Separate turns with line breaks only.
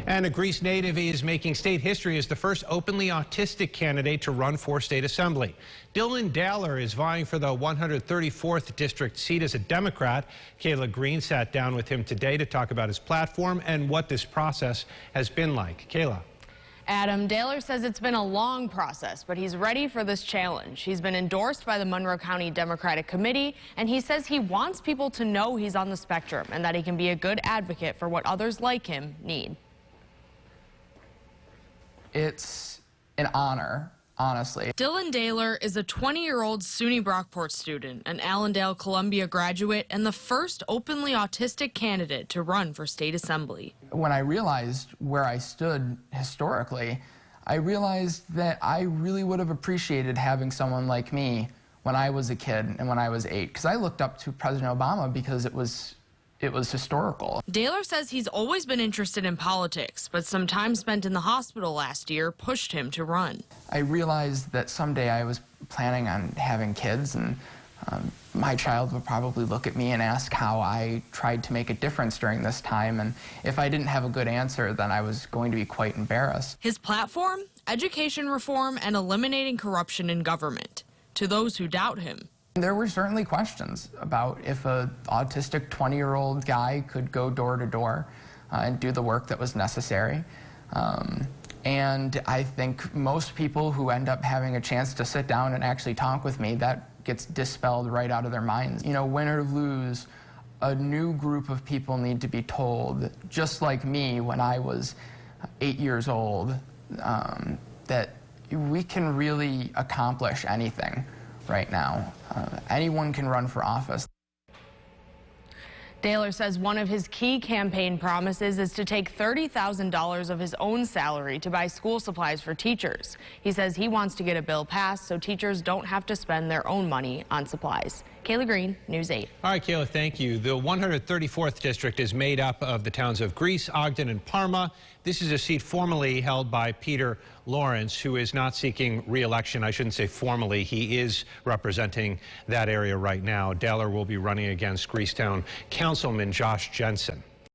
And a Greece native is making state history as the first openly autistic candidate to run for state assembly. Dailor is vying for the 134th district seat as a Democrat. Kayla Green sat down with him today to talk about his platform and what this process has been like. Kayla.
Adam, Dailor says it's been a long process, but he's ready for this challenge. He's been endorsed by the Monroe County Democratic Committee, and he says he wants people to know he's on the spectrum and that he can be a good advocate for what others like him need.
It's an honor, honestly.
Dylan Dailor is a 20-year-old SUNY Brockport student, an Allendale Columbia graduate, and the first openly autistic candidate to run for state assembly.
When I realized where I stood historically, I realized that I really would have appreciated having someone like me when I was a kid and when I was 8, because I looked up to President Obama because it was historical.
Dailor says he's always been interested in politics, but some time spent in the hospital last year pushed him to run.
I realized that someday I was planning on having kids, and my child would probably look at me and ask how I tried to make a difference during this time, and if I didn't have a good answer, then I was going to be quite embarrassed.
His platform? Education reform and eliminating corruption in government. To those who doubt him,
there were certainly questions about if an autistic 20-year-old guy could go door to door and do the work that was necessary. And I think most people who end up having a chance to sit down and actually talk with me, that gets dispelled right out of their minds. You know, win or lose, a new group of people need to be told, just like me when I was 8 years old, that we can really accomplish anything right now. Anyone can run for office.
Dailor says one of his key campaign promises is to take $30,000 of his own salary to buy school supplies for teachers. He says he wants to get a bill passed so teachers don't have to spend their own money on supplies. Kayla Green, News 8.
All right, Kayla, thank you. The 134th district is made up of the towns of Greece, Ogden, and Parma. This is a seat formerly held by Peter Lawrence, who is not seeking re-election. I shouldn't say formally. He is representing that area right now. Dailor will be running against Greecetown Councilman Josh Jensen.